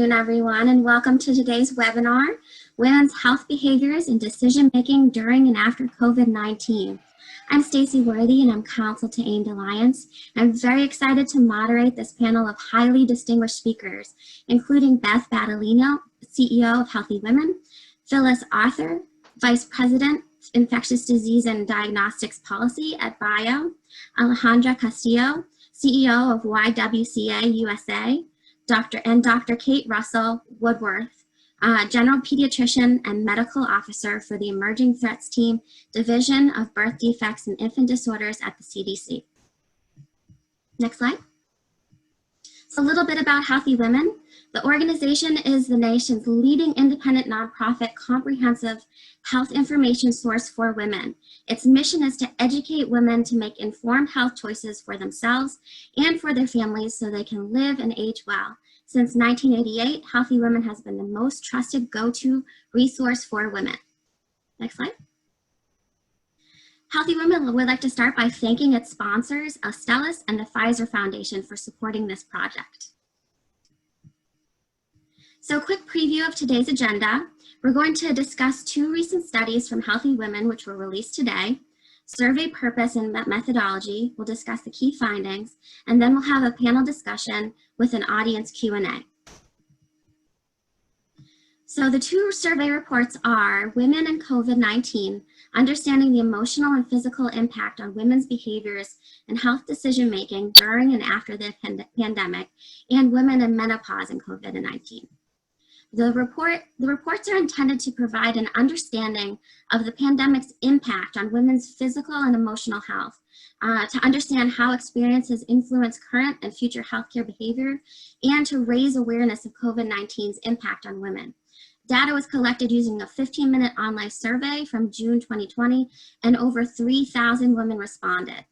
afternoon, everyone, and welcome to today's webinar, Women's Health Behaviors and Decision-Making During and After COVID-19. I'm Stacy Worthy, and I'm counsel to AIMED Alliance. I'm very excited to moderate this panel of highly distinguished speakers, including Beth Battaglino, CEO of HealthyWomen, Phyllis Arthur, Vice President, Infectious Disease and Diagnostics Policy at BIO, Alejandra Castillo, CEO of YWCA USA, Dr. Kate Russell Woodworth, General Pediatrician and Medical Officer for the Emerging Threats Team, Division of Birth Defects and Infant Disorders at the CDC. Next slide. So a little bit about HealthyWomen. The organization is the nation's leading independent nonprofit comprehensive health information source for women. Its mission is to educate women to make informed health choices for themselves and for their families so they can live and age well. Since 1988, HealthyWomen has been the most trusted go-to resource for women. Next slide. HealthyWomen would like to start by thanking its sponsors, Astellas and the Pfizer Foundation, for supporting this project. So a quick preview of today's agenda. We're going to discuss two recent studies from HealthyWomen which were released today. Survey purpose and methodology. We'll discuss the key findings, and then we'll have a panel discussion with an audience Q&A. So the two survey reports are Women and COVID-19, Understanding the Emotional and Physical Impact on Women's Behaviors and Health Decision-Making During and After the Pandemic, and Women and Menopause and COVID-19. The reports are intended to provide an understanding of the pandemic's impact on women's physical and emotional health, to understand how experiences influence current and future healthcare behavior, and to raise awareness of COVID-19's impact on women. Data was collected using a 15-minute online survey from June 2020, and over 3,000 women responded.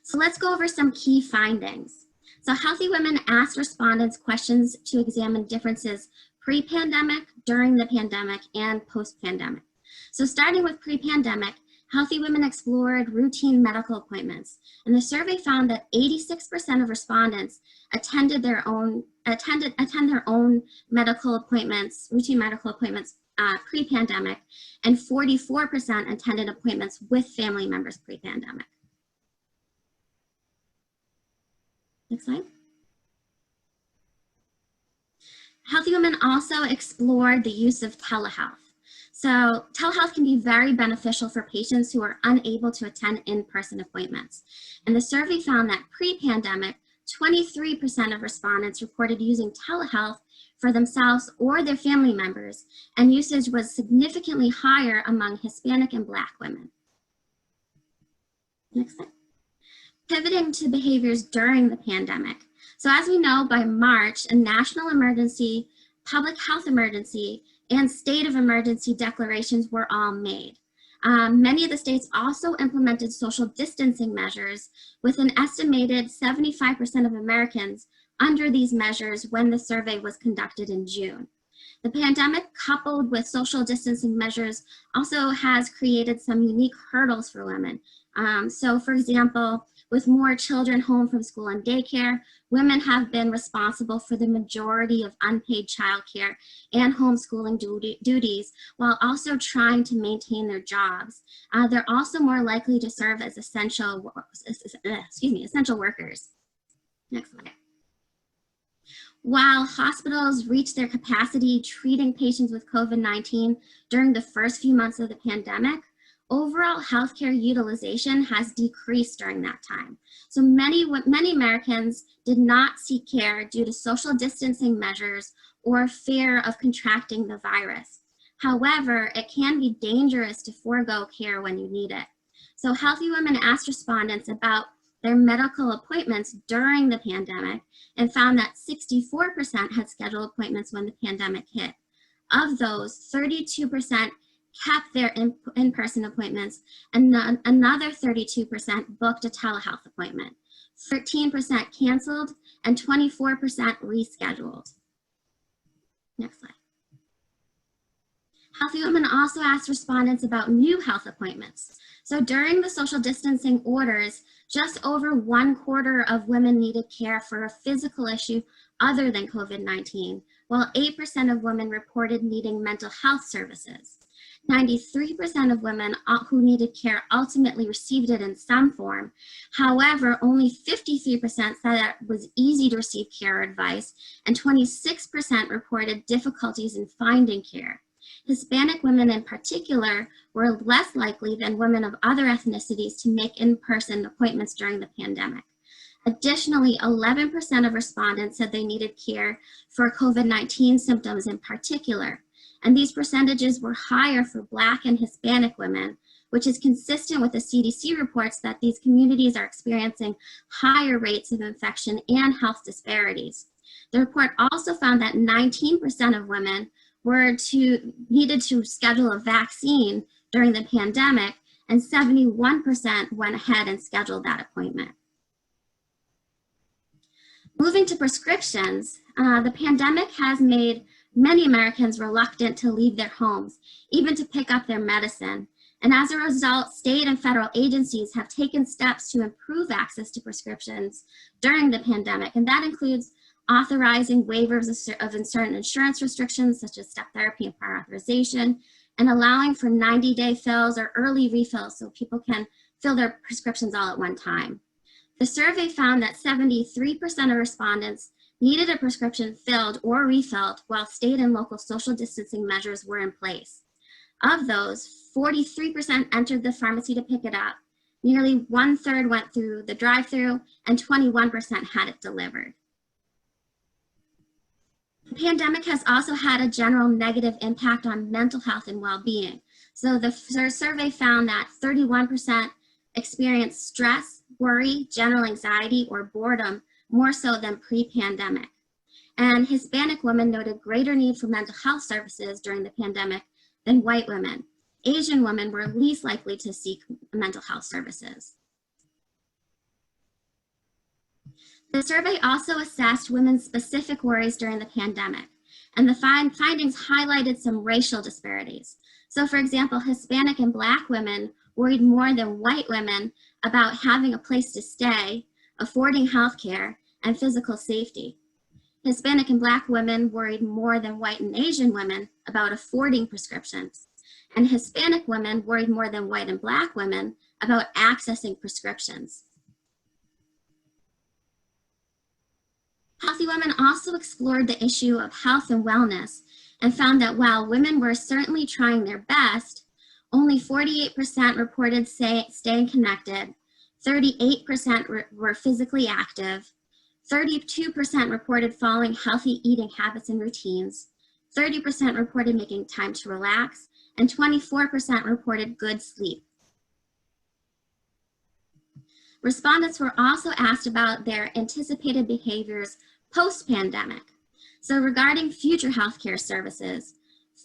So let's go over some key findings. So HealthyWomen asked respondents questions to examine differences pre-pandemic, during the pandemic, and post-pandemic. So starting with pre-pandemic, HealthyWomen explored routine medical appointments, and the survey found that 86% of respondents attend their own medical appointments, routine medical appointments pre-pandemic, and 44% attended appointments with family members pre-pandemic. Next slide. HealthyWomen also explored the use of telehealth. So telehealth can be very beneficial for patients who are unable to attend in-person appointments. And the survey found that pre-pandemic, 23% of respondents reported using telehealth for themselves or their family members, and usage was significantly higher among Hispanic and Black women. Next slide. Pivoting to behaviors during the pandemic. So as we know, by March, a national emergency, public health emergency, and state of emergency declarations were all made. Many of the states also implemented social distancing measures, with an estimated 75% of Americans under these measures when the survey was conducted in June. The pandemic, coupled with social distancing measures, also has created some unique hurdles for women. So for example, with more children home from school and daycare, women have been responsible for the majority of unpaid childcare and homeschooling duties, while also trying to maintain their jobs. They're also more likely to serve as essential workers. Next slide. While hospitals reached their capacity treating patients with COVID-19 during the first few months of the pandemic, overall healthcare utilization has decreased during that time. So many Americans did not seek care due to social distancing measures or fear of contracting the virus. However, it can be dangerous to forego care when you need it. So HealthyWomen asked respondents about their medical appointments during the pandemic and found that 64% had scheduled appointments when the pandemic hit. Of those, 32% kept their in-person appointments, and another 32% booked a telehealth appointment. 13% canceled, and 24% rescheduled. Next slide. Healthy Women also asked respondents about new health appointments. So during the social distancing orders, just over 1/4 of women needed care for a physical issue other than COVID-19, while 8% of women reported needing mental health services. 93% of women who needed care ultimately received it in some form. However, only 53% said that it was easy to receive care or advice, and 26% reported difficulties in finding care. Hispanic women in particular were less likely than women of other ethnicities to make in-person appointments during the pandemic. Additionally, 11% of respondents said they needed care for COVID-19 symptoms in particular, and these percentages were higher for Black and Hispanic women, which is consistent with the CDC reports that these communities are experiencing higher rates of infection and health disparities. The report also found that 19% of women needed to schedule a vaccine during the pandemic, and 71% went ahead and scheduled that appointment. Moving to prescriptions, the pandemic has made many Americans reluctant to leave their homes, even to pick up their medicine. And as a result, state and federal agencies have taken steps to improve access to prescriptions during the pandemic, and that includes authorizing waivers of certain insurance restrictions, such as step therapy and prior authorization, and allowing for 90-day fills or early refills so people can fill their prescriptions all at one time. The survey found that 73% of respondents needed a prescription filled or refilled while state and local social distancing measures were in place. Of those, 43% entered the pharmacy to pick it up, nearly 1/3 went through the drive-through, and 21% had it delivered. The pandemic has also had a general negative impact on mental health and well-being. So the survey found that 31% experienced stress, worry, general anxiety, or boredom more so than pre-pandemic. And Hispanic women noted greater need for mental health services during the pandemic than white women. Asian women were least likely to seek mental health services. The survey also assessed women's specific worries during the pandemic, and the findings highlighted some racial disparities. So for example, Hispanic and Black women worried more than white women about having a place to stay, affording health care, and physical safety. Hispanic and Black women worried more than white and Asian women about affording prescriptions, and Hispanic women worried more than white and Black women about accessing prescriptions. Healthy Women also explored the issue of health and wellness and found that while women were certainly trying their best, only 48% reported staying connected, 38% were physically active, 32% reported following healthy eating habits and routines, 30% reported making time to relax, and 24% reported good sleep. Respondents were also asked about their anticipated behaviors post-pandemic. So regarding future healthcare services,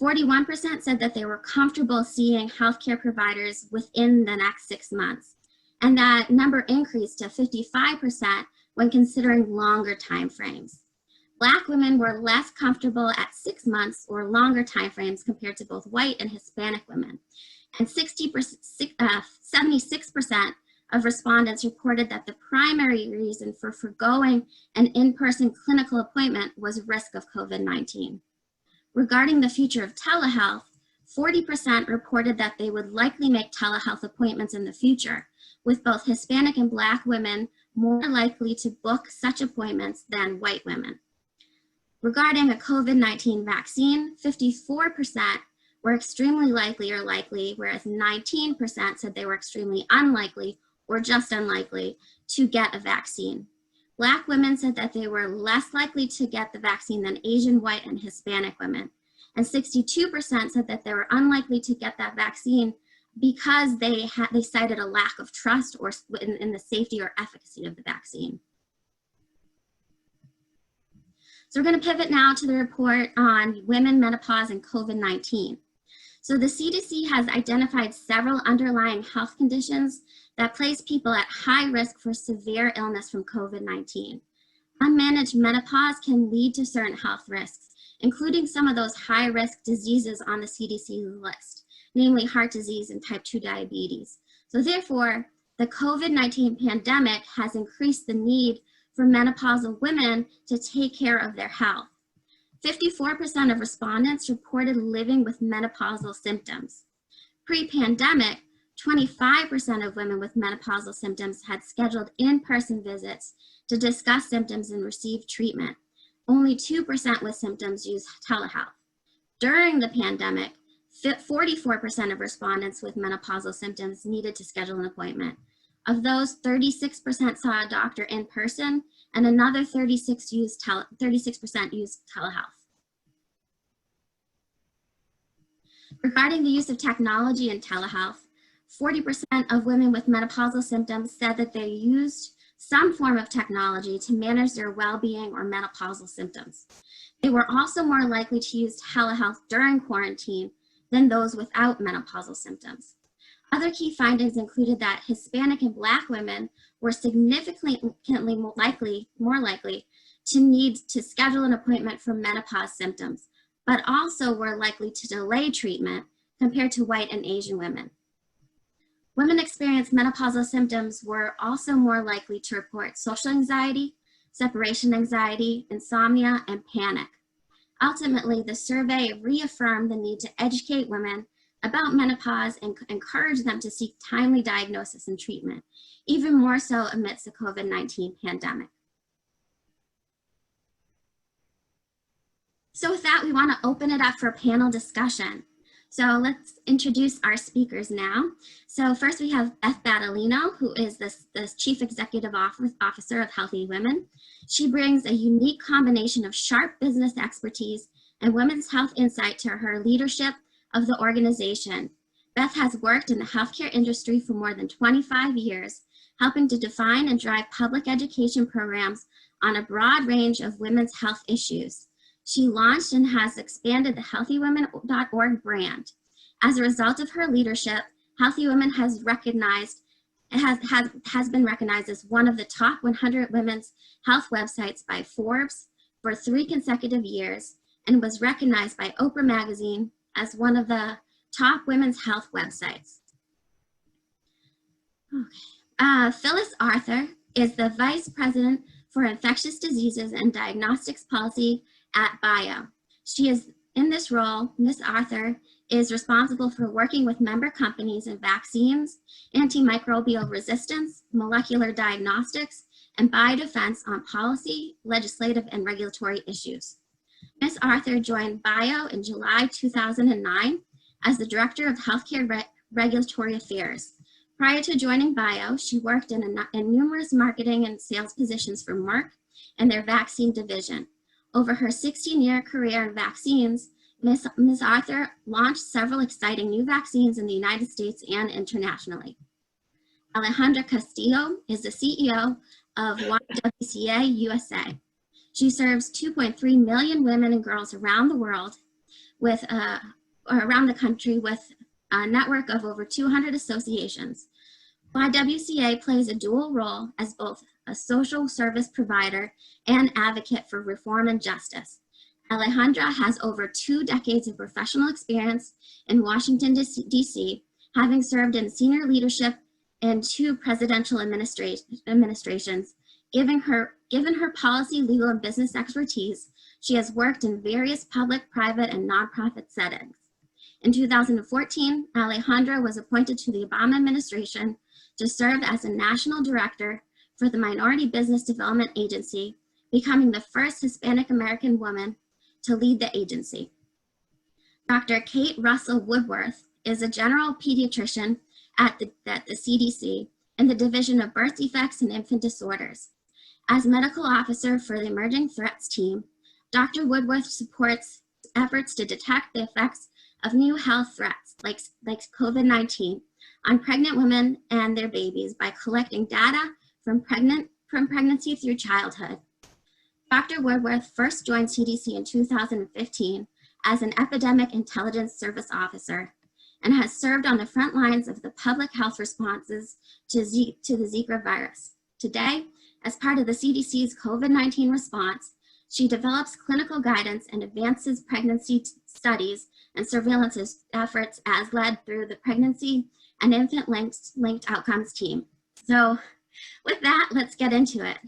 41% said that they were comfortable seeing healthcare providers within the next 6 months, and that number increased to 55% when considering longer timeframes. Black women were less comfortable at 6 months or longer timeframes compared to both white and Hispanic women, and 76% of respondents reported that the primary reason for forgoing an in-person clinical appointment was risk of COVID-19. Regarding the future of telehealth, 40% reported that they would likely make telehealth appointments in the future, with both Hispanic and Black women more likely to book such appointments than white women. Regarding a COVID-19 vaccine, 54% were extremely likely or likely, whereas 19% said they were extremely unlikely or just unlikely to get a vaccine. Black women said that they were less likely to get the vaccine than Asian, white, and Hispanic women. And 62% said that they were unlikely to get that vaccine because they cited a lack of trust or in the safety or efficacy of the vaccine. So we're going to pivot now to the report on women, menopause, and COVID-19. So the CDC has identified several underlying health conditions that place people at high risk for severe illness from COVID-19. Unmanaged menopause can lead to certain health risks, including some of those high-risk diseases on the CDC list, namely heart disease and type 2 diabetes. So therefore, the COVID-19 pandemic has increased the need for menopausal women to take care of their health. 54% of respondents reported living with menopausal symptoms. Pre-pandemic, 25% of women with menopausal symptoms had scheduled in-person visits to discuss symptoms and receive treatment. Only 2% with symptoms used telehealth. During the pandemic, 44% of respondents with menopausal symptoms needed to schedule an appointment. Of those, 36% saw a doctor in person, and another 36% used telehealth. Regarding the use of technology in telehealth, 40% of women with menopausal symptoms said that they used some form of technology to manage their well-being or menopausal symptoms. They were also more likely to use telehealth during quarantine than those without menopausal symptoms. Other key findings included that Hispanic and Black women were significantly more likely to need to schedule an appointment for menopause symptoms, but also were likely to delay treatment compared to white and Asian women. Women experiencing menopausal symptoms were also more likely to report social anxiety, separation anxiety, insomnia, and panic. Ultimately, the survey reaffirmed the need to educate women about menopause and encourage them to seek timely diagnosis and treatment, even more so amidst the COVID-19 pandemic. So with that, we want to open it up for a panel discussion. So let's introduce our speakers now. So first we have Beth Battaglino, who is the Chief Executive Officer of HealthyWomen. She brings a unique combination of sharp business expertise and women's health insight to her leadership of the organization. Beth has worked in the healthcare industry for more than 25 years, helping to define and drive public education programs on a broad range of women's health issues. She launched and has expanded the HealthyWomen.org brand. As a result of her leadership, HealthyWomen has been recognized as one of the top 100 women's health websites by Forbes for 3 consecutive years, and was recognized by Oprah Magazine as one of the top women's health websites. Okay. Phyllis Arthur is the Vice President for Infectious Diseases and Diagnostics Policy at BIO. She is in this role, Ms. Arthur is responsible for working with member companies in vaccines, antimicrobial resistance, molecular diagnostics, and biodefense on policy, legislative, and regulatory issues. Ms. Arthur joined BIO in July 2009 as the Director of Healthcare Regulatory Affairs. Prior to joining BIO, she worked in numerous marketing and sales positions for Merck and their vaccine division. Over her 16-year career in vaccines, Ms. Arthur launched several exciting new vaccines in the United States and internationally. Alejandra Castillo is the CEO of YWCA USA. She serves 2.3 million women and girls around the world around the country with a network of over 200 associations. YWCA plays a dual role as both a social service provider and advocate for reform and justice. Alejandra has over 2 decades of professional experience in Washington, D.C., having served in senior leadership in 2 presidential administrations. Given her policy, legal, and business expertise, she has worked in various public, private, and nonprofit settings. In 2014, Alejandra was appointed to the Obama administration to serve as a national director for the Minority Business Development Agency, becoming the first Hispanic American woman to lead the agency. Dr. Kate Russell Woodworth is a general pediatrician at the CDC in the Division of Birth Defects and Infant Disorders. As medical officer for the Emerging Threats team, Dr. Woodworth supports efforts to detect the effects of new health threats like COVID-19 on pregnant women and their babies by collecting data from pregnancy through childhood. Dr. Woodworth first joined CDC in 2015 as an Epidemic Intelligence Service Officer and has served on the front lines of the public health responses to the Zika virus. Today, as part of the CDC's COVID-19 response, She develops clinical guidance and advances pregnancy studies and surveillance efforts as led through the Pregnancy and Infant Linked Outcomes team. So with that, let's get into it.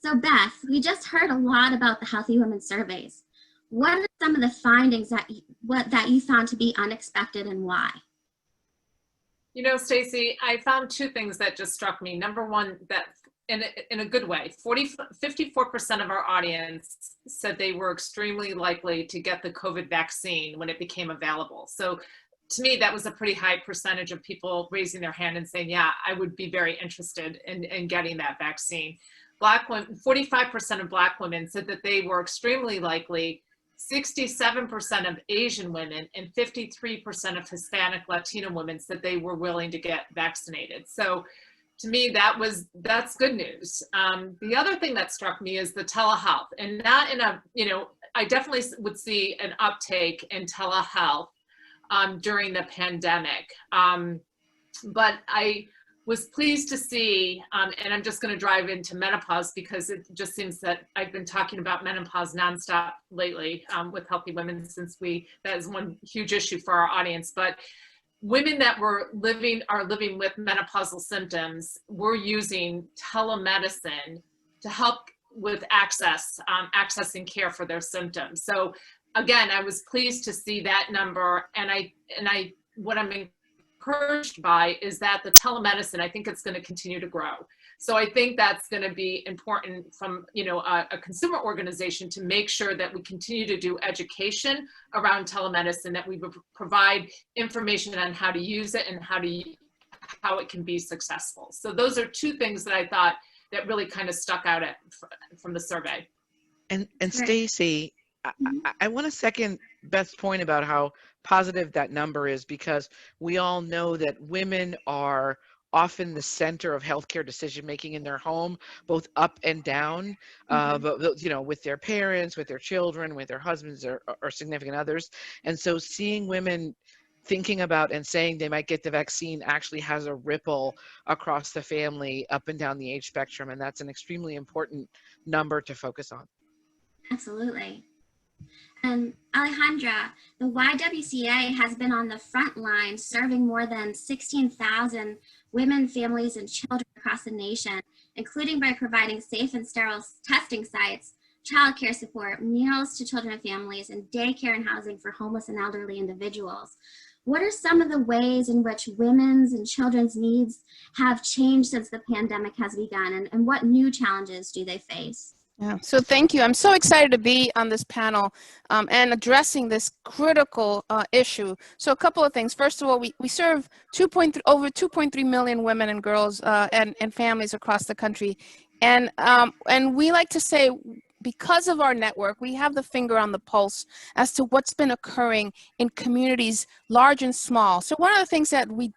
So Beth, we just heard a lot about the Healthy Women surveys. What are some of the findings that you found to be unexpected and why? You know, Stacy, I found two things that just struck me. Number one, that in a good way, 54% of our audience said they were extremely likely to get the COVID vaccine when it became available. So to me, that was a pretty high percentage of people raising their hand and saying, yeah, I would be very interested in getting that vaccine. Black women, 45% of Black women said that they were extremely likely. 67% of Asian women and 53% of Hispanic Latino women said they were willing to get vaccinated. So to me, that's good news. The other thing that struck me is the telehealth, and not in a, I definitely would see an uptake in telehealth during the pandemic. But I was pleased to see, and I'm just going to drive into menopause because it just seems that I've been talking about menopause nonstop lately with Healthy Women since that is one huge issue for our audience. But women that are living with menopausal symptoms were using telemedicine to help with accessing care for their symptoms. So again, I was pleased to see that number, and what I'm encouraged by is that the telemedicine, I think it's going to continue to grow. So I think that's going to be important from a consumer organization to make sure that we continue to do education around telemedicine, that we provide information on how to use it and how it can be successful. So those are two things that I thought that really kind of stuck out from the survey. And Stacy, I want to second Beth's point about how positive that number is, because we all know that women are often the center of healthcare decision making in their home, both up and down, but with their parents, with their children, with their husbands or significant others. And so seeing women thinking about and saying they might get the vaccine actually has a ripple across the family up and down the age spectrum, and that's an extremely important number to focus on. Absolutely. And Alejandra, the YWCA has been on the front line serving more than 16,000 women, families, and children across the nation, including by providing safe and sterile testing sites, childcare support, meals to children and families, and daycare and housing for homeless and elderly individuals. What are some of the ways in which women's and children's needs have changed since the pandemic has begun, and what new challenges do they face? Yeah, so thank you. I'm so excited to be on this panel and addressing this critical issue. So a couple of things. First of all, we serve over 2.3 million women and girls and families across the country. And we like to say, because of our network, we have the finger on the pulse as to what's been occurring in communities large and small. So one of the things that we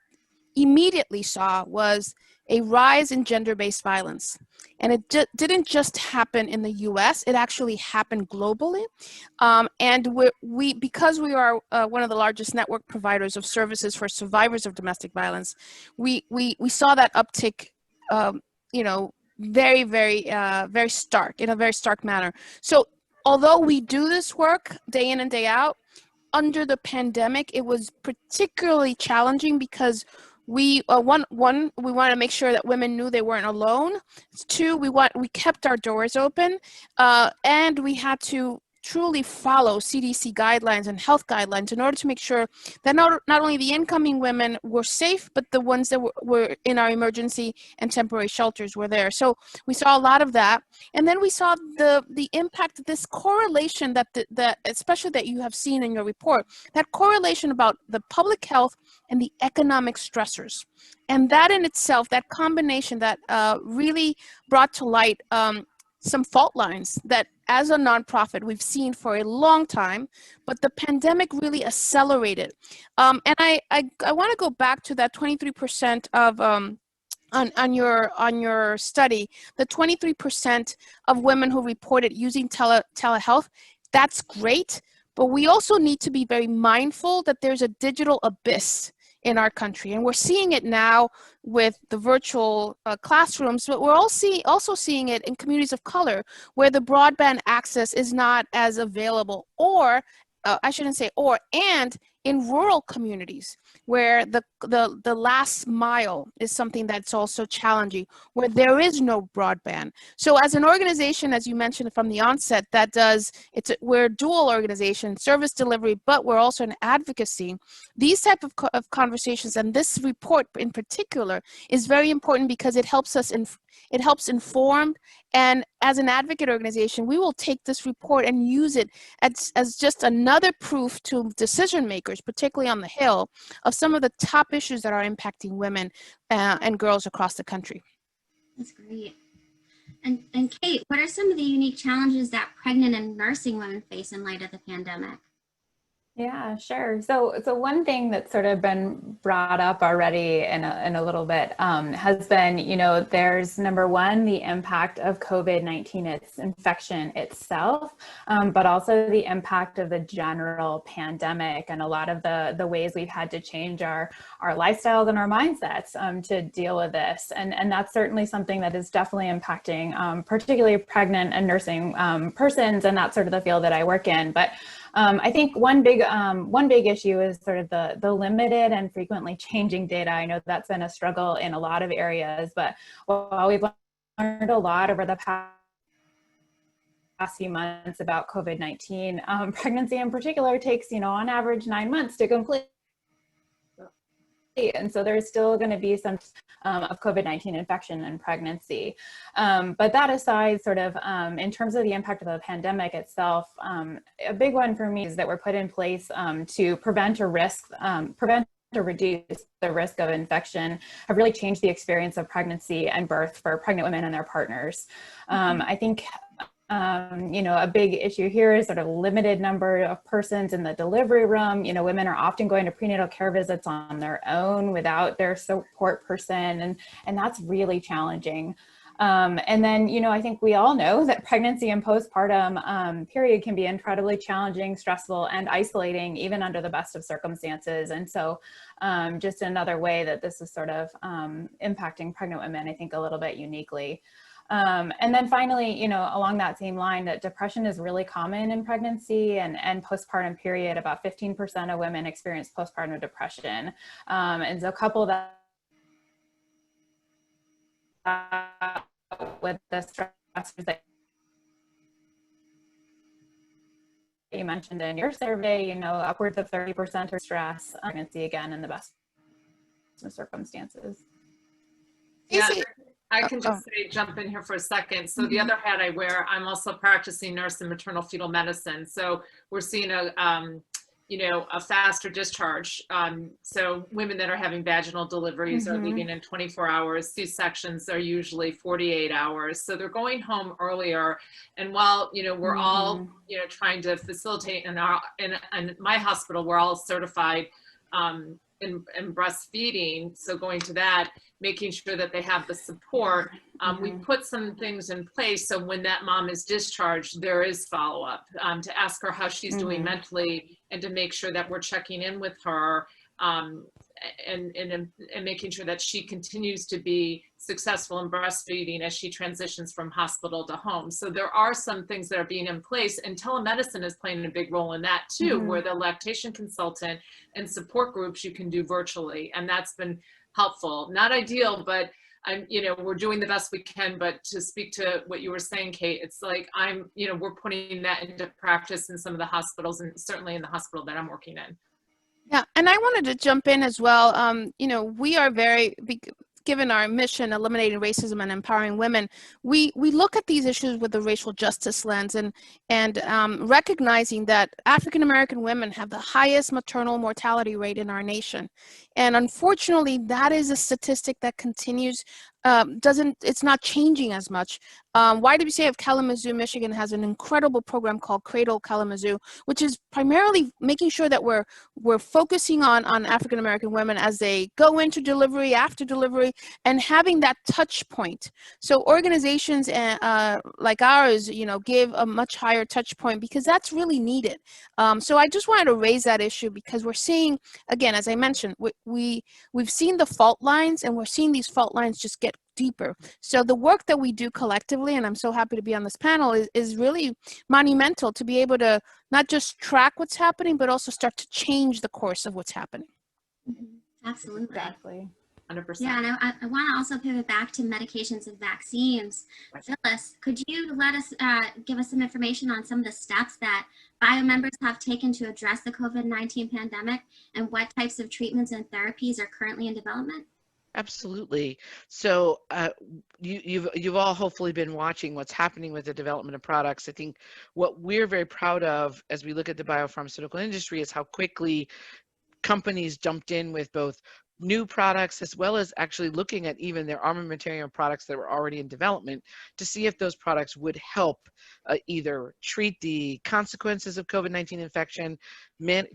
immediately saw was a rise in gender-based violence. And it didn't just happen in the US, it actually happened globally. And because we are one of the largest network providers of services for survivors of domestic violence, we saw that uptick, very, very stark, in a very stark manner. So although we do this work day in and day out, under the pandemic, it was particularly challenging because we want to make sure that women knew they weren't alone. Two, we kept our doors open, and we had to truly follow CDC guidelines and health guidelines in order to make sure that not only the incoming women were safe, but the ones that were in our emergency and temporary shelters were there. So we saw a lot of that. And then we saw the impact, this correlation that especially that you have seen in your report, that correlation about the public health and the economic stressors. And that in itself, that combination that really brought to light some fault lines that as a nonprofit we've seen for a long time, but the pandemic really accelerated. And I want to go back to that 23% of on your study, the 23% of women who reported using telehealth. That's great, but we also need to be very mindful that there's a digital abyss in our country. And we're seeing it now with the virtual classrooms, but we're also seeing it in communities of color where the broadband access is not as available, or I shouldn't say or, and in rural communities where the last mile is something that's also challenging, where there is no broadband. So as an organization, as you mentioned from the onset, we're a dual organization, service delivery, but we're also an advocacy. These type of conversations, and this report in particular, is very important because it helps us it helps inform, and as an advocate organization, we will take this report and use it as just another proof to decision makers, particularly on the Hill, of some of the top issues that are impacting women and girls across the country. That's great. And Kate, what are some of the unique challenges that pregnant and nursing women face in light of the pandemic? Yeah, sure. So one thing that's sort of been brought up already in a little bit has been, there's number one, the impact of COVID-19, its infection itself, but also the impact of the general pandemic and a lot of the ways we've had to change our lifestyles and our mindsets to deal with this. And that's certainly something that is definitely impacting particularly pregnant and nursing persons, and that's sort of the field that I work in. But I think one big issue is sort of the limited and frequently changing data. I know that's been a struggle in a lot of areas, but while we've learned a lot over the past few months about COVID-19, pregnancy in particular takes, on average 9 months to complete. And so there's still going to be some of COVID-19 infection and pregnancy. But that aside, sort of in terms of the impact of the pandemic itself, a big one for me is that we're put in place to prevent or reduce the risk of infection, have really changed the experience of pregnancy and birth for pregnant women and their partners. I think a big issue here is sort of limited number of persons in the delivery room. Women are often going to prenatal care visits on their own without their support person, and that's really challenging. And then, I think we all know that pregnancy and postpartum period can be incredibly challenging, stressful, and isolating, even under the best of circumstances. And so just another way that this is sort of impacting pregnant women, I think, a little bit uniquely. And then finally, along that same line, that depression is really common in pregnancy and postpartum period. About 15% of women experience postpartum depression. And so couple that with the stressors that you mentioned in your survey, upwards of 30% are stress pregnancy, again, in the best of circumstances. Yeah. I can just jump in here for a second. So the other hat I wear, I'm also a practicing nurse in maternal fetal medicine. So we're seeing a faster discharge. So women that are having vaginal deliveries are leaving in 24 hours. C-sections are usually 48 hours. So they're going home earlier. And while, we're all, trying to facilitate in my hospital, we're all certified in breastfeeding. So going to that, making sure that they have the support. We put some things in place so when that mom is discharged, there is follow-up to ask her how she's doing mentally, and to make sure that we're checking in with her and making sure that she continues to be successful in breastfeeding as she transitions from hospital to home. So there are some things that are being in place, and telemedicine is playing a big role in that too, where the lactation consultant and support groups you can do virtually, and that's been helpful. Not ideal, but we're doing the best we can. But to speak to what you were saying, Kate, it's like we're putting that into practice in some of the hospitals, and certainly in the hospital that I'm working in. Yeah, and I wanted to jump in as well. We are given our mission, eliminating racism and empowering women, we look at these issues with the racial justice lens and recognizing that African American women have the highest maternal mortality rate in our nation. And unfortunately, that is a statistic that continues it's not changing as much. YWCA of Kalamazoo, Michigan has an incredible program called Cradle Kalamazoo, which is primarily making sure that we're focusing on African American women as they go into delivery, after delivery, and having that touch point. So organizations like ours, give a much higher touch point because that's really needed. So I just wanted to raise that issue because we're seeing, again, as I mentioned, we've seen the fault lines, and we're seeing these fault lines just get deeper. So the work that we do collectively, and I'm so happy to be on this panel, is really monumental to be able to not just track what's happening, but also start to change the course of what's happening. Absolutely. Exactly. 100%. Yeah, and I want to also pivot back to medications and vaccines. Phyllis, could you let us give us some information on some of the steps that bio members have taken to address the COVID-19 pandemic and what types of treatments and therapies are currently in development? Absolutely. So you've all hopefully been watching what's happening with the development of products. I think what we're very proud of as we look at the biopharmaceutical industry is how quickly companies jumped in with both new products as well as actually looking at even their armamentarium products that were already in development to see if those products would help either treat the consequences of COVID-19 infection,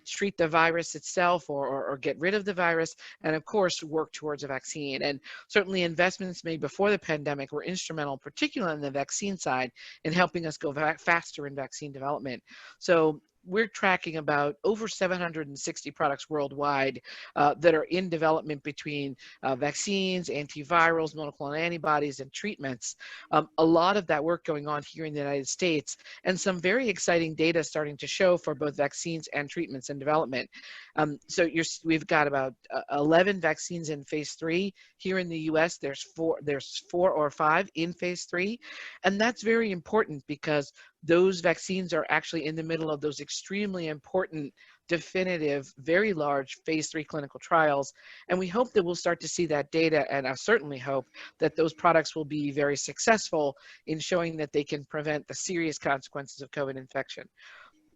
treat the virus itself, or get rid of the virus, and of course work towards a vaccine. And certainly investments made before the pandemic were instrumental, particularly on the vaccine side, in helping us go faster in vaccine development. So we're tracking about over 760 products worldwide that are in development between vaccines, antivirals, monoclonal antibodies, and treatments. A lot of that work going on here in the United States, and some very exciting data starting to show for both vaccines and treatments in development. So we've got about 11 vaccines in phase 3. Here in the US, there's four or five in phase 3. And that's very important because those vaccines are actually in the middle of those extremely important, definitive, very large phase 3 clinical trials. And we hope that we'll start to see that data, and I certainly hope that those products will be very successful in showing that they can prevent the serious consequences of COVID infection.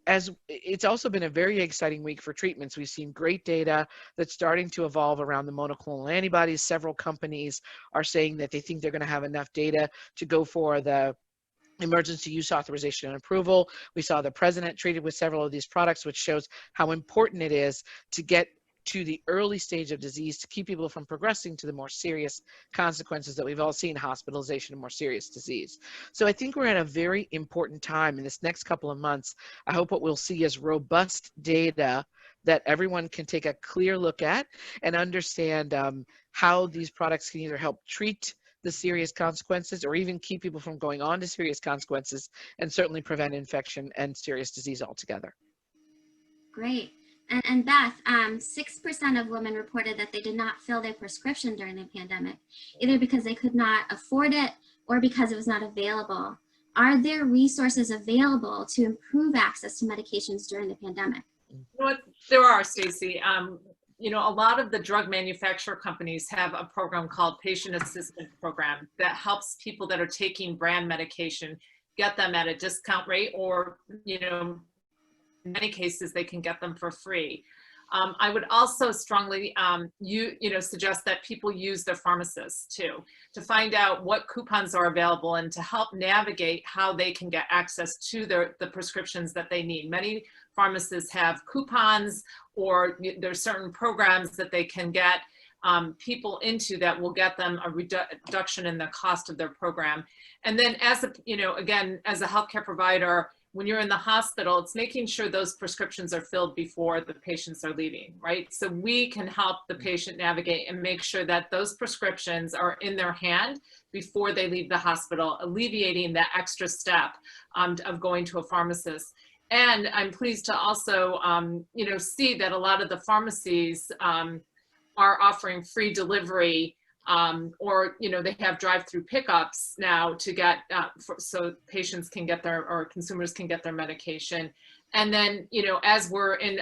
As it's also been a very exciting week for treatments. We've seen great data that's starting to evolve around the monoclonal antibodies. Several companies are saying that they think they're going to have enough data to go for the emergency use authorization and approval. We saw the president treated with several of these products, which shows how important it is to get to the early stage of disease to keep people from progressing to the more serious consequences that we've all seen, hospitalization and more serious disease. So I think we're at a very important time in this next couple of months. I hope what we'll see is robust data that everyone can take a clear look at and understand how these products can either help treat the serious consequences or even keep people from going on to serious consequences, and certainly prevent infection and serious disease altogether. Great. And Beth, 6% of women reported that they did not fill their prescription during the pandemic, either because they could not afford it or because it was not available. Are there resources available to improve access to medications during the pandemic? You know what? There are, Stacey. A lot of the drug manufacturer companies have a program called Patient Assistance Program that helps people that are taking brand medication get them at a discount rate, or, in many cases, they can get them for free. I would also strongly suggest that people use their pharmacists too, to find out what coupons are available and to help navigate how they can get access to the prescriptions that they need. Many pharmacists have coupons, or there's certain programs that they can get people into that will get them a reduction in the cost of their program. And then as a healthcare provider, when you're in the hospital, it's making sure those prescriptions are filled before the patients are leaving, right? So we can help the patient navigate and make sure that those prescriptions are in their hand before they leave the hospital, alleviating that extra step of going to a pharmacist. And I'm pleased to also, see that a lot of the pharmacies are offering free delivery, or they have drive-through pickups now to get so patients can get or consumers can get their medication. And then as we're in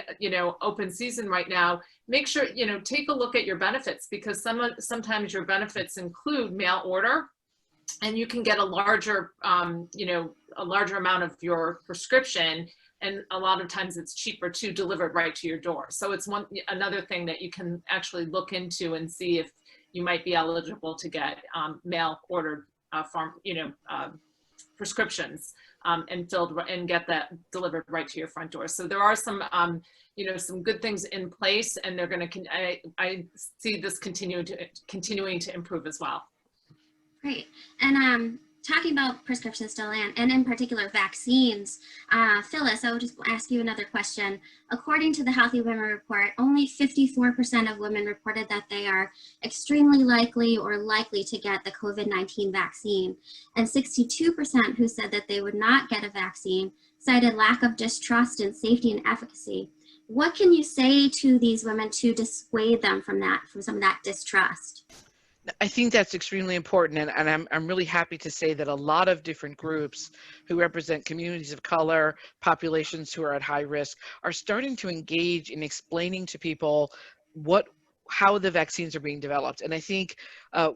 open season right now, make sure take a look at your benefits, because sometimes your benefits include mail order, and you can get a larger amount of your prescription, and a lot of times it's cheaper to deliver it right to your door. So it's another thing that you can actually look into and see you might be eligible to get mail ordered prescriptions and filled and get that delivered right to your front door. So there are some, some good things in place, and they're going to. I see this continuing to improve as well. Great. And talking about prescriptions still, and in particular vaccines, Phyllis, I will just ask you another question. According to the Healthy Women report, only 54% of women reported that they are extremely likely or likely to get the COVID-19 vaccine, and 62% who said that they would not get a vaccine cited lack of distrust in safety and efficacy. What can you say to these women to dissuade them from some of that distrust? I think that's extremely important, and I'm really happy to say that a lot of different groups who represent communities of color, populations who are at high risk, are starting to engage in explaining to people how the vaccines are being developed. And I think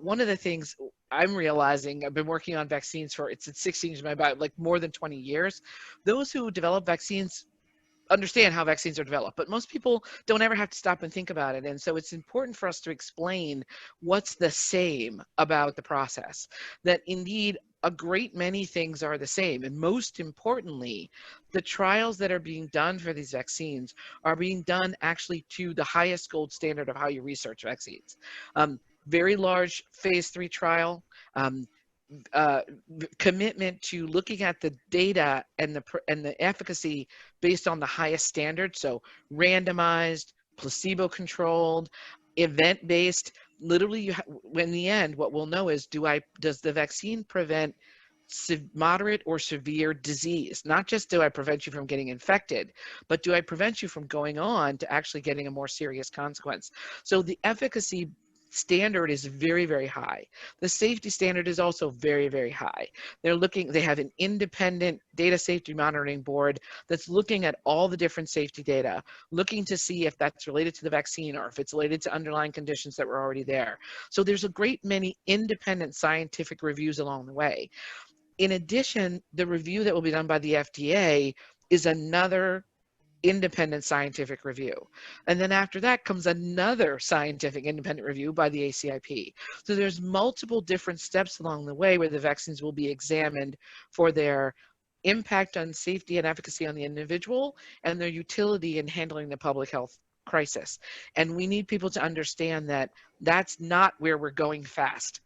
one of the things I'm realizing, I've been working on vaccines for, it's 16 years, like more than 20 years. Those who develop vaccines understand how vaccines are developed, but most people don't ever have to stop and think about it. And so it's important for us to explain what's the same about the process, that indeed a great many things are the same. And most importantly, the trials that are being done for these vaccines are being done actually to the highest gold standard of how you research vaccines. Very large phase 3 trial, commitment to looking at the data and the efficacy based on the highest standard. So randomized, placebo-controlled, event-based. Literally, in the end, what we'll know is, does the vaccine prevent moderate or severe disease? Not just do I prevent you from getting infected, but do I prevent you from going on to actually getting a more serious consequence? So the efficacy standard is very, very high. The safety standard is also very, very high. They have an independent data safety monitoring board that's looking at all the different safety data, looking to see if that's related to the vaccine or if it's related to underlying conditions that were already there. So there's a great many independent scientific reviews along the way. In addition, the review that will be done by the FDA is another independent scientific review. And then after that comes another scientific independent review by the ACIP. So there's multiple different steps along the way where the vaccines will be examined for their impact on safety and efficacy on the individual and their utility in handling the public health crisis. And we need people to understand that that's not where we're going fast.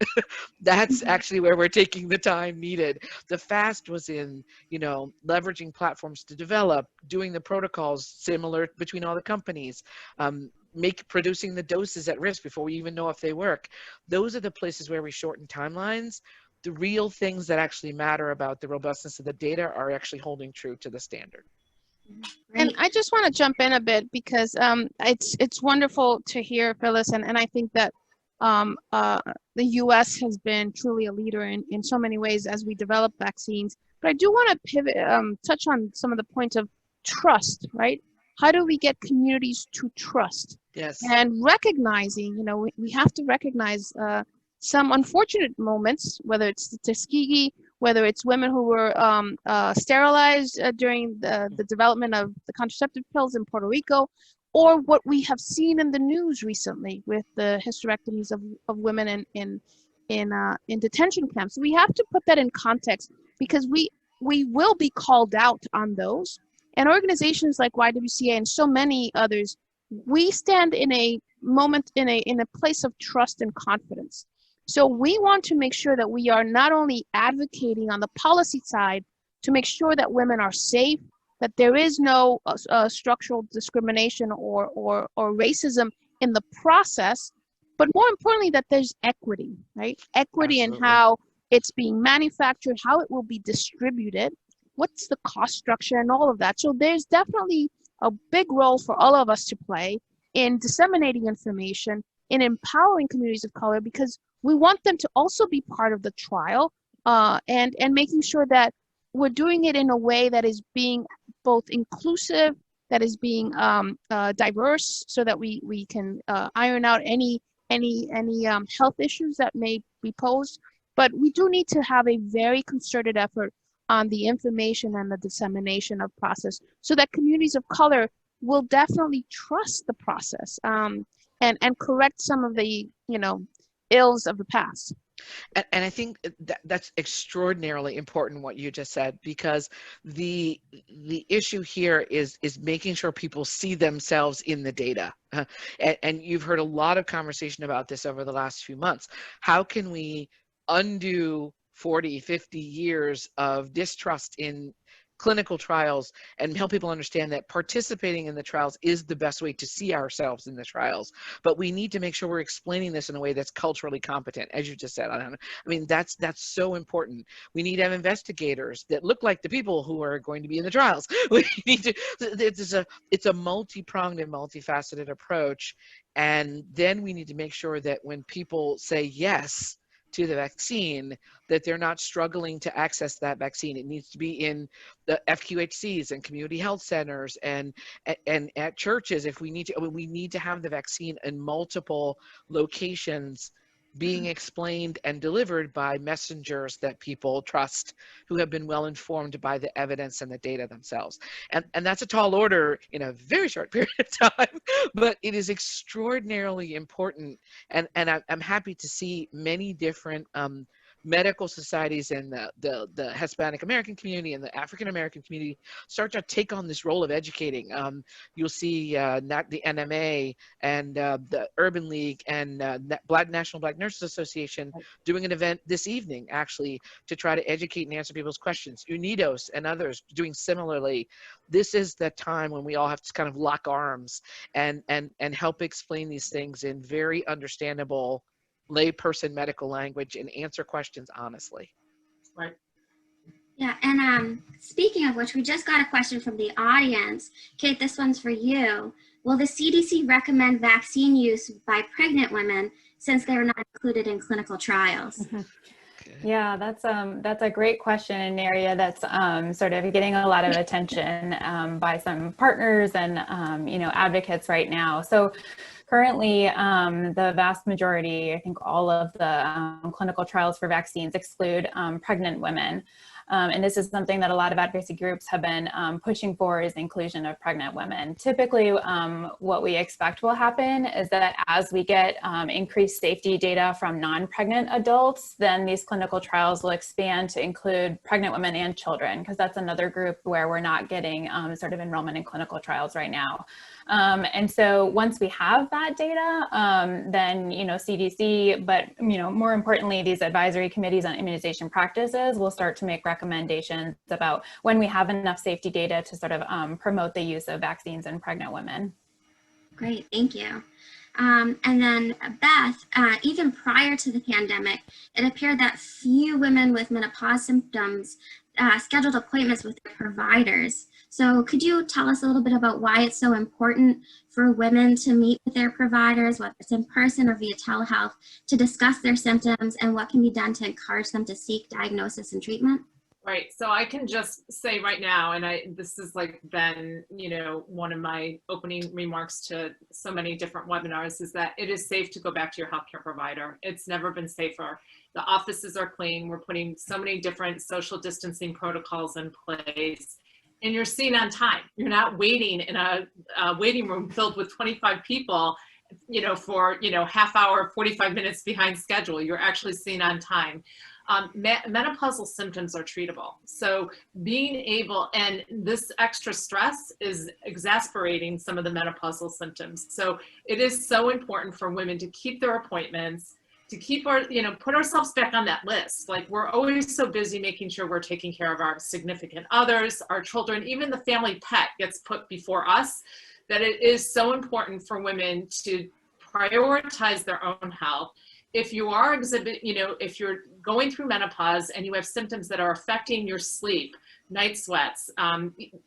That's actually where we're taking the time needed. The fast was in, leveraging platforms to develop, doing the protocols similar between all the companies, producing the doses at risk before we even know if they work. Those are the places where we shorten timelines. The real things that actually matter about the robustness of the data are actually holding true to the standard. And I just want to jump in a bit because it's wonderful to hear, Phyllis, and I think that the U.S. has been truly a leader in so many ways as we develop vaccines. But I do want to pivot, touch on some of the points of trust, right? How do we get communities to trust? Yes. And recognizing, we have to recognize some unfortunate moments, whether it's the Tuskegee, whether it's women who were sterilized during the development of the contraceptive pills in Puerto Rico, or what we have seen in the news recently with the hysterectomies of women in detention camps. We have to put that in context because we will be called out on those. And organizations like YWCA and so many others, we stand in a moment, in a place of trust and confidence. So we want to make sure that we are not only advocating on the policy side to make sure that women are safe, that there is no structural discrimination or racism in the process, but more importantly, that there's equity, right? Equity in how it's being manufactured, how it will be distributed, what's the cost structure and all of that. So there's definitely a big role for all of us to play in disseminating information, in empowering communities of color, because we want them to also be part of the trial and making sure that we're doing it in a way that is being both inclusive, that is being diverse, so that we can iron out any health issues that may be posed. But we do need to have a very concerted effort on the information and the dissemination of process so that communities of color will definitely trust the process and correct some of the, ills of the past. And I think that's extraordinarily important what you just said, because the issue here is making sure people see themselves in the data. And you've heard a lot of conversation about this over the last few months. How can we undo 40, 50 years of distrust in clinical trials and help people understand that participating in the trials is the best way to see ourselves in the trials? But we need to make sure we're explaining this in a way that's culturally competent, as you just said. I mean, that's so important. We need to have investigators that look like the people who are going to be in the trials. We need to, it's a multi-pronged and multifaceted approach. And then we need to make sure that when people say yes to the vaccine, that they're not struggling to access that vaccine. It needs to be in the FQHCs and community health centers and at churches if we need to. I mean, we need to have the vaccine in multiple locations being explained and delivered by messengers that people trust, who have been well informed by the evidence and the data themselves. And that's a tall order in a very short period of time, but it is extraordinarily important. And I'm happy to see many different medical societies and the Hispanic American community and the African American community start to take on this role of educating. You'll see not the NMA and the Urban League and National Black Nurses Association doing an event this evening, actually, to try to educate and answer people's questions. UNIDOS and others doing similarly. This is the time when we all have to kind of lock arms and help explain these things in very understandable layperson medical language and answer questions honestly. Right. Yeah, and speaking of which, we just got a question from the audience. Kate, this one's for you. Will the CDC recommend vaccine use by pregnant women since they are not included in clinical trials? Yeah, that's a great question, an area that's sort of getting a lot of attention by some partners and advocates right now. So currently, the vast majority, I think all of the clinical trials for vaccines exclude pregnant women. And this is something that a lot of advocacy groups have been pushing for, is the inclusion of pregnant women. Typically, what we expect will happen is that as we get increased safety data from non-pregnant adults, then these clinical trials will expand to include pregnant women and children, because that's another group where we're not getting sort of enrollment in clinical trials right now. And so once we have that data, then, CDC, but, more importantly, these advisory committees on immunization practices will start to make recommendations about when we have enough safety data to sort of promote the use of vaccines in pregnant women. Great, thank you. And then Beth, even prior to the pandemic, it appeared that few women with menopause symptoms scheduled appointments with their providers. So could you tell us a little bit about why it's so important for women to meet with their providers, whether it's in person or via telehealth, to discuss their symptoms and what can be done to encourage them to seek diagnosis and treatment? Right. So I can just say right now, and this has been, one of my opening remarks to so many different webinars, is that it is safe to go back to your healthcare provider. It's never been safer. The offices are clean. We're putting so many different social distancing protocols in place, and you're seen on time. You're not waiting in a waiting room filled with 25 people, for, half hour, 45 minutes behind schedule. You're actually seen on time. Menopausal symptoms are treatable. So being able, and this extra stress is exasperating some of the menopausal symptoms. So it is so important for women to keep their appointments, to keep our, put ourselves back on that list. Like, we're always so busy making sure we're taking care of our significant others, our children, even the family pet gets put before us, that it is so important for women to prioritize their own health. If you are if you're going through menopause and you have symptoms that are affecting your sleep, night sweats,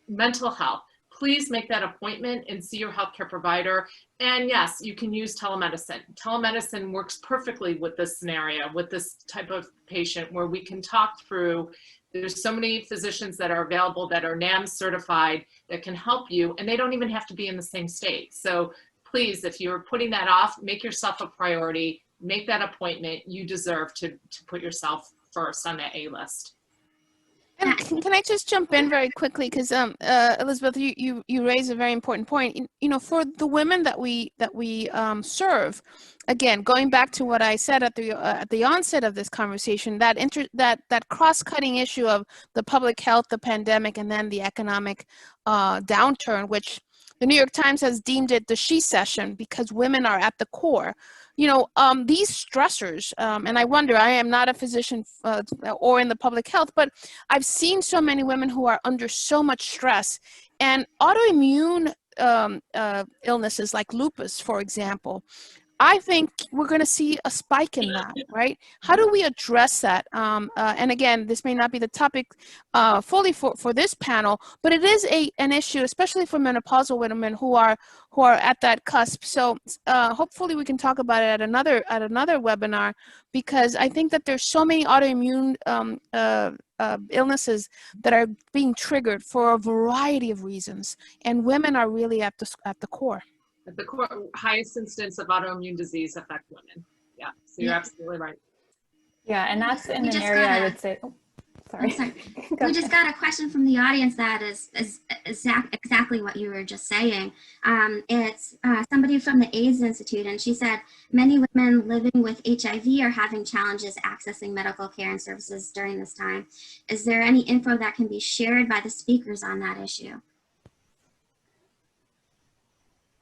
mental health, please make that appointment and see your healthcare provider. And yes, you can use telemedicine. Telemedicine works perfectly with this scenario, with this type of patient, where we can talk through. There's so many physicians that are available that are NAMS certified that can help you, and they don't even have to be in the same state. So please, if you're putting that off, make yourself a priority. Make that appointment. You deserve to put yourself first on that A list. And can I just jump in very quickly? Because Elizabeth, you raise a very important point. You know, for the women that we serve, again, going back to what I said at the onset of this conversation, that cross-cutting issue of the public health, the pandemic, and then the economic downturn, which the New York Times has deemed it the she session because women are at the core. You know, these stressors, and I wonder, I am not a physician or in the public health, but I've seen so many women who are under so much stress, and autoimmune illnesses like lupus, for example, I think we're going to see a spike in that, right? How do we address that? And again, this may not be the topic fully for this panel, but it is an issue, especially for menopausal women who are at that cusp. So hopefully we can talk about it at another webinar, because I think that there's so many autoimmune illnesses that are being triggered for a variety of reasons, and women are really at the core. At the core, highest instance of autoimmune disease affect women. Yeah, so you're absolutely right. Yeah, and that's in an area I would say. Oh, sorry. We just got a question from the audience that is exactly what you were just saying. It's somebody from the AIDS Institute, and she said many women living with HIV are having challenges accessing medical care and services during this time. Is there any info that can be shared by the speakers on that issue?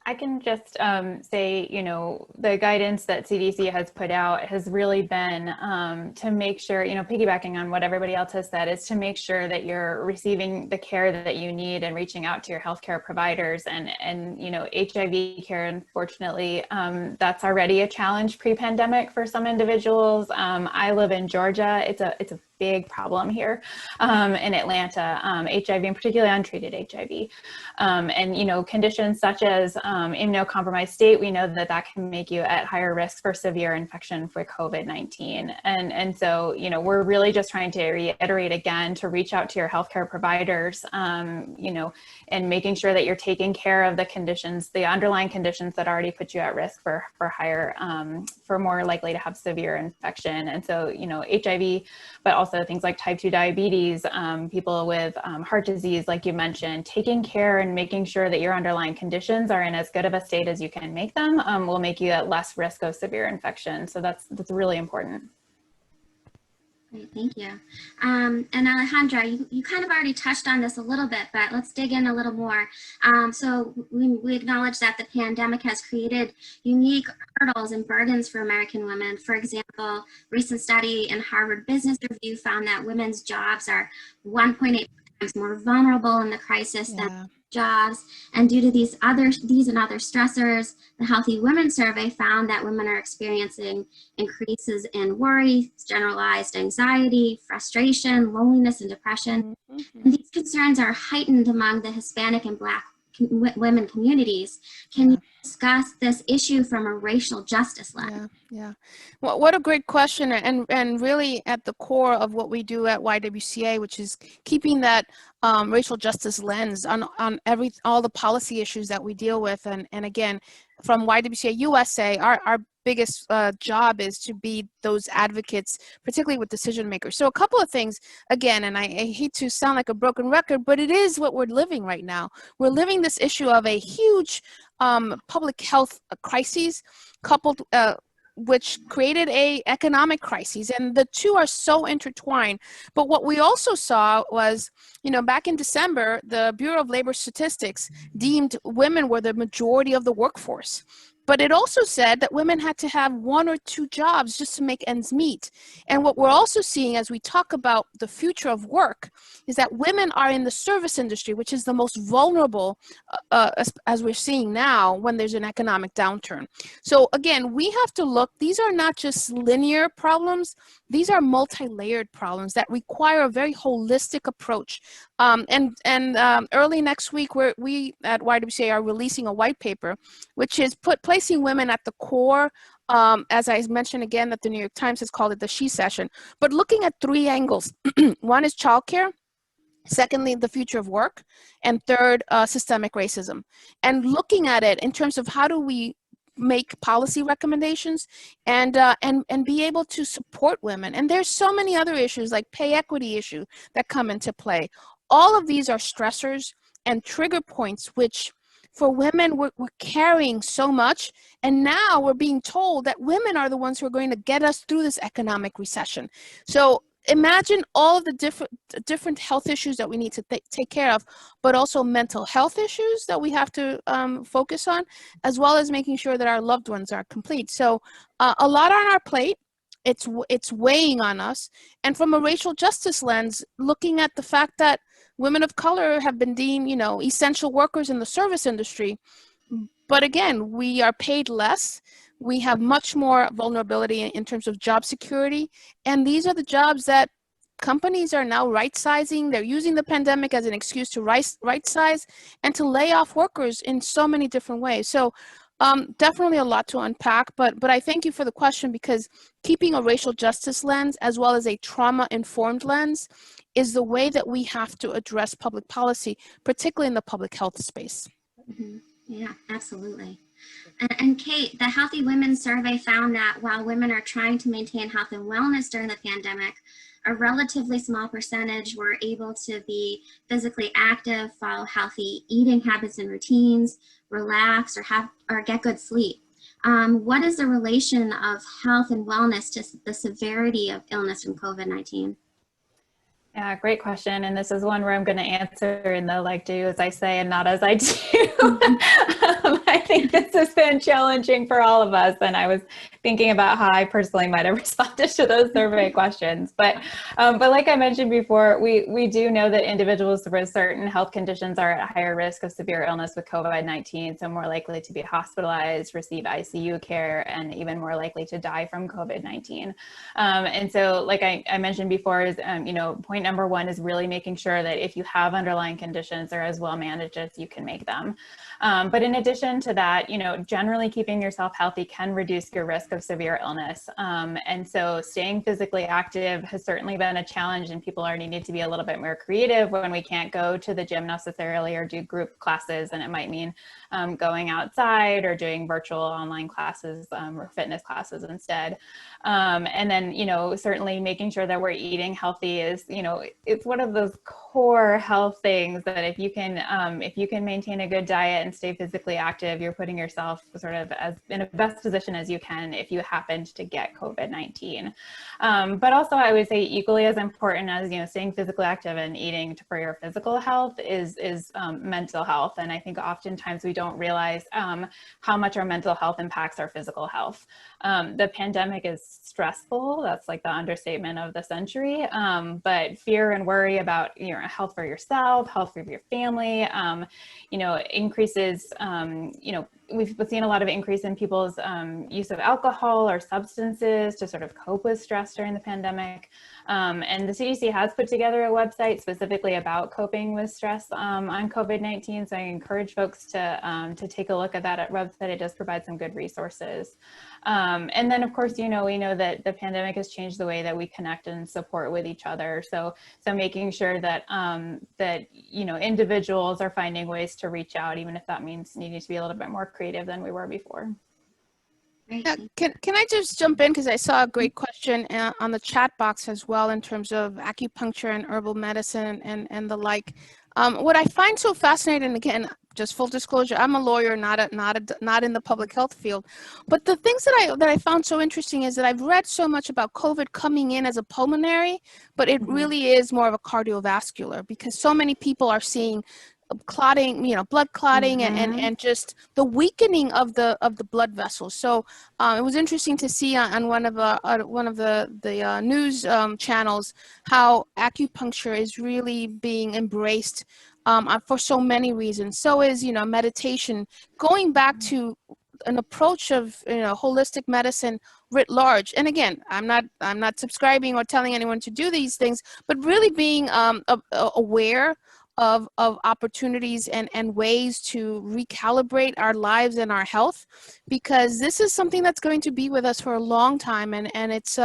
I can just say, you know, the guidance that CDC has put out has really been to make sure, you know, piggybacking on what everybody else has said, is to make sure that you're receiving the care that you need and reaching out to your healthcare providers. And you know, HIV care, unfortunately, that's already a challenge pre-pandemic for some individuals. I live in Georgia. It's a big problem here in Atlanta, HIV, and particularly untreated HIV. And, you know, conditions such as immunocompromised state, we know that can make you at higher risk for severe infection for COVID-19. And so, you know, we're really just trying to reiterate again to reach out to your healthcare providers, you know, and making sure that you're taking care of the conditions, the underlying conditions that already put you at risk for higher, for more likely to have severe infection. And so, you know, HIV, but also things like type 2 diabetes, people with heart disease, like you mentioned, taking care and making sure that your underlying conditions are in as good of a state as you can make them will make you at less risk of severe infection. So that's really important. Great, thank you. And Alejandra, you kind of already touched on this a little bit, but let's dig in a little more. So we acknowledge that the pandemic has created unique hurdles and burdens for American women. For example, recent study in Harvard Business Review found that women's jobs are 1.8 times more vulnerable in the crisis than jobs. And due to these and other stressors, the Healthy Women survey found that women are experiencing increases in worry, generalized anxiety, frustration, loneliness, and depression. And these concerns are heightened among the Hispanic and Black women communities. Can you discuss this issue from a racial justice lens? Yeah. Well, what a great question, and really at the core of what we do at YWCA, which is keeping that racial justice lens on all the policy issues that we deal with. And again, from YWCA USA, our biggest job is to be those advocates, particularly with decision makers. So a couple of things, again, and I hate to sound like a broken record, but it is what we're living right now. We're living this issue of a huge public health crises coupled which created a economic crisis, and the two are so intertwined. But what we also saw was, you know, back in December, the Bureau of Labor Statistics deemed women were the majority of the workforce. But it also said that women had to have 1 or 2 jobs just to make ends meet. And what we're also seeing as we talk about the future of work is that women are in the service industry, which is the most vulnerable as we're seeing now when there's an economic downturn. So again, we have to look, these are not just linear problems, these are multi-layered problems that require a very holistic approach. Early next week, we at YWCA are releasing a white paper, which is placing women at the core, as I mentioned again, that the New York Times has called it the she session, but looking at 3 angles. One is childcare, secondly, the future of work, and third, systemic racism. And looking at it in terms of how do we make policy recommendations and be able to support women. And there's so many other issues like pay equity issue that come into play. All of these are stressors and trigger points, which for women, we're carrying so much. And now we're being told that women are the ones who are going to get us through this economic recession. So imagine all of the different health issues that we need to take care of, but also mental health issues that we have to focus on, as well as making sure that our loved ones are complete. So a lot on our plate. It's weighing on us. And from a racial justice lens, looking at the fact that women of color have been deemed, essential workers in the service industry. But again, we are paid less. We have much more vulnerability in terms of job security. And these are the jobs that companies are now right-sizing. They're using the pandemic as an excuse to right-size and to lay off workers in so many different ways. So definitely a lot to unpack, but I thank you for the question, because keeping a racial justice lens as well as a trauma-informed lens is the way that we have to address public policy, particularly in the public health space. Mm-hmm. Yeah, absolutely. And Kate, the Healthy Women survey found that while women are trying to maintain health and wellness during the pandemic, a relatively small percentage were able to be physically active, follow healthy eating habits and routines, relax, or get good sleep. What is the relation of health and wellness to the severity of illness from COVID-19? Yeah, great question. And this is one where I'm going to answer in the like do as I say and not as I do. I think this has been challenging for all of us. And I was thinking about how I personally might have responded to those survey questions. But like I mentioned before, we do know that individuals with certain health conditions are at higher risk of severe illness with COVID-19, so more likely to be hospitalized, receive ICU care, and even more likely to die from COVID-19. And so, like I mentioned before, is point number one is really making sure that if you have underlying conditions, they're as well managed as you can make them. But in addition to that, generally keeping yourself healthy can reduce your risk of severe illness. And so staying physically active has certainly been a challenge, and people are needing to be a little bit more creative when we can't go to the gym necessarily or do group classes. And it might mean going outside or doing virtual online classes or fitness classes instead. And then, certainly making sure that we're eating healthy is, it's one of those core health things that if you can maintain a good diet and stay physically active, you're putting yourself sort of as in a best position as you can if you happened to get COVID-19. But also I would say equally as important as, staying physically active and eating for your physical health is mental health. And I think oftentimes we don't realize how much our mental health impacts our physical health. The pandemic is stressful. That's like the understatement of the century. But fear and worry about health for yourself, health for your family, increases, we've seen a lot of increase in people's use of alcohol or substances to sort of cope with stress during the pandemic. And the CDC has put together a website specifically about coping with stress on COVID-19. So I encourage folks to take a look at that website. It does provide some good resources. And then, of course, we know that the pandemic has changed the way that we connect and support with each other. So making sure that individuals are finding ways to reach out, even if that means needing to be a little bit more creative than we were before. Yeah, can I just jump in, because I saw a great question on the chat box as well in terms of acupuncture and herbal medicine and the like. What I find so fascinating, again, just full disclosure, I'm a lawyer, not in the public health field. But the things that I found so interesting is that I've read so much about COVID coming in as a pulmonary, but it really is more of a cardiovascular, because so many people are seeing clotting, blood clotting, and just the weakening of the blood vessels. So it was interesting to see on one of the news channels how acupuncture is really being embraced for so many reasons. So is meditation, going back to an approach of holistic medicine writ large. And again, I'm not subscribing or telling anyone to do these things, but really being aware of opportunities and ways to recalibrate our lives and our health, because this is something that's going to be with us for a long time, and it's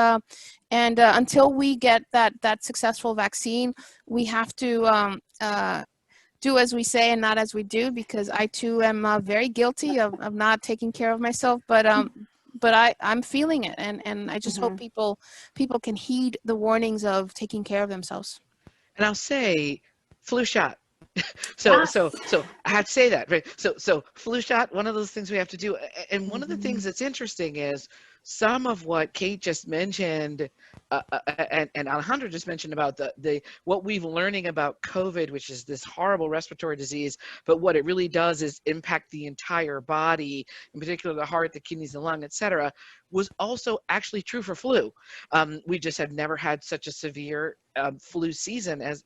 until we get that successful vaccine, we have to do as we say and not as we do, because I too am very guilty of not taking care of myself. But I'm feeling it, and I just hope people can heed the warnings of taking care of themselves. And I'll say, flu shot. So I have to say that, right? So flu shot, one of those things we have to do. And one of the things that's interesting is some of what Kate just mentioned, and Alejandra just mentioned about the what we've learning about COVID, which is this horrible respiratory disease, but what it really does is impact the entire body, in particular the heart, the kidneys, the lung, etc., was also actually true for flu. We just have never had such a severe flu season as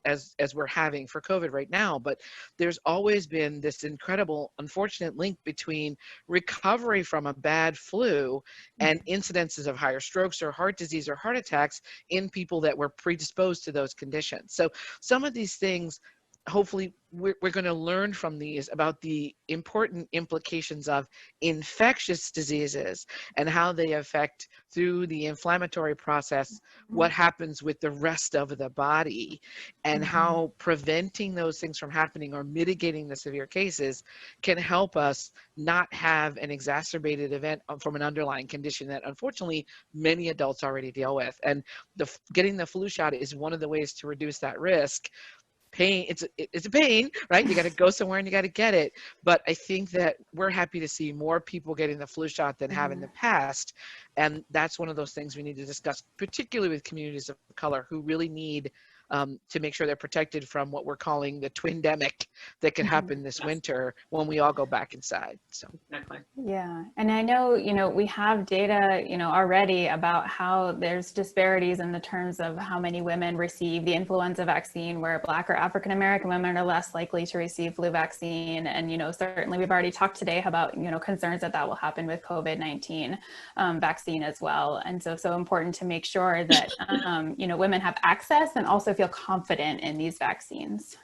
we're having for COVID right now. But there's always been this incredible, unfortunate link between recovery from a bad flu and incidences of higher strokes or heart disease or heart attacks in people that were predisposed to those conditions. So some of these things, hopefully we're going to learn from these about the important implications of infectious diseases and how they affect through the inflammatory process what happens with the rest of the body, and how preventing those things from happening or mitigating the severe cases can help us not have an exacerbated event from an underlying condition that unfortunately many adults already deal with. And getting the flu shot is one of the ways to reduce that risk. Pain, it's a pain, right? You got to go somewhere and you got to get it. But I think that we're happy to see more people getting the flu shot than have in the past. And that's one of those things we need to discuss, particularly with communities of color who really need to make sure they're protected from what we're calling the twindemic that could happen this winter when we all go back inside. So Exactly. Yeah. And I know, we have data, already about how there's disparities in the terms of how many women receive the influenza vaccine, where Black or African-American women are less likely to receive flu vaccine. And, certainly we've already talked today about, concerns that will happen with COVID-19 vaccine as well. And so important to make sure that, women have access and also feel confident in these vaccines.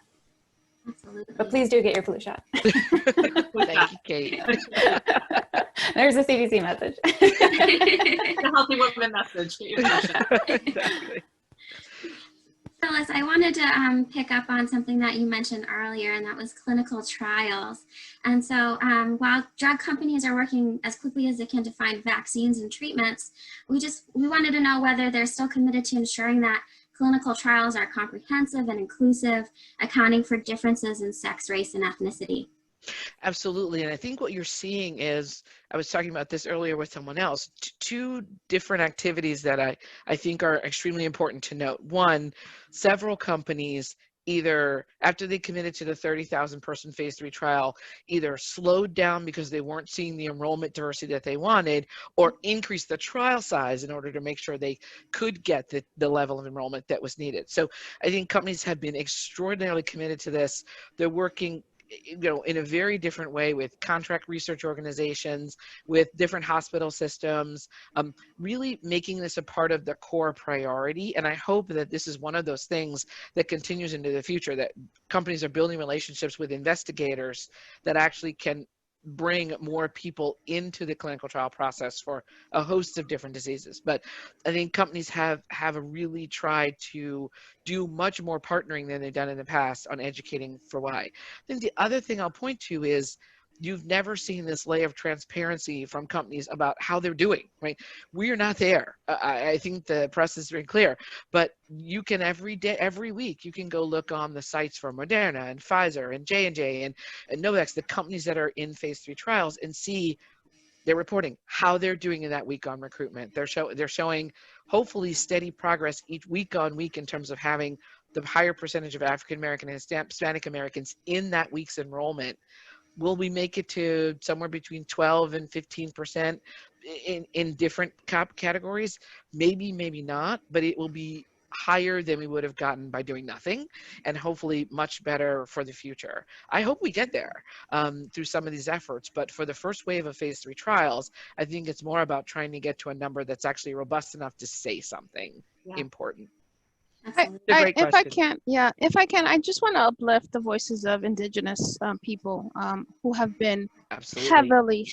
Absolutely. But please do get your flu shot. thank you, Kate. There's a CDC message. The Healthy Women message. Get your flu shot. Exactly. Phyllis, I wanted to pick up on something that you mentioned earlier, and that was clinical trials. And so while drug companies are working as quickly as they can to find vaccines and treatments, we wanted to know whether they're still committed to ensuring that clinical trials are comprehensive and inclusive, accounting for differences in sex, race, and ethnicity. Absolutely. And I think what you're seeing is, I was talking about this earlier with someone else, two different activities that I think are extremely important to note. One, several companies, either after they committed to the 30,000 person phase 3 trial, either slowed down because they weren't seeing the enrollment diversity that they wanted, or increased the trial size in order to make sure they could get the level of enrollment that was needed. So I think companies have been extraordinarily committed to this. They're working in a very different way with contract research organizations, with different hospital systems, really making this a part of the core priority. And I hope that this is one of those things that continues into the future, that companies are building relationships with investigators that actually can bring more people into the clinical trial process for a host of different diseases. But I think companies have really tried to do much more partnering than they've done in the past on educating for why. I think the other thing I'll point to is you've never seen this layer of transparency from companies about how they're doing, right? We are not there. I think the press is very clear, but you can every week, you can go look on the sites for Moderna and Pfizer and J&J and Novavax, the companies that are in phase 3 trials, and see they're reporting how they're doing in that week on recruitment. They're showing hopefully steady progress each week on week in terms of having the higher percentage of African American and Hispanic Americans in that week's enrollment. Will we make it to somewhere between 12 and 15% in different categories? Maybe, maybe not, but it will be higher than we would have gotten by doing nothing, and hopefully much better for the future. I hope we get there through some of these efforts, but for the first wave of phase 3 trials, I think it's more about trying to get to a number that's actually robust enough to say something important. If I can, I just want to uplift the voices of Indigenous people who have been heavily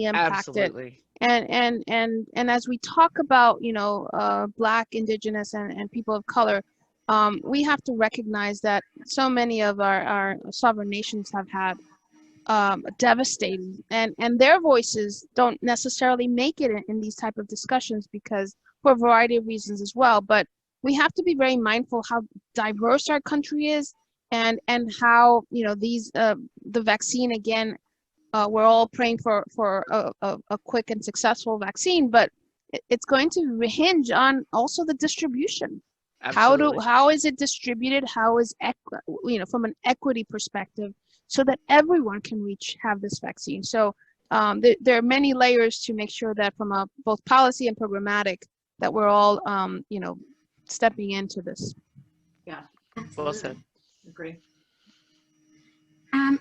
impacted. Absolutely. And as we talk about, Black, Indigenous, and people of color, we have to recognize that so many of our sovereign nations have had devastating, and their voices don't necessarily make it in these type of discussions because for a variety of reasons as well. But we have to be very mindful how diverse our country is, and how, you know, these the vaccine, again, we're all praying for a quick and successful vaccine, but it's going to hinge on also the distribution. Absolutely. How is it distributed? How is from an equity perspective, so that everyone can have this vaccine. So there are many layers to make sure that from a both policy and programmatic that we're all stepping into this. Yeah, Well said. agree.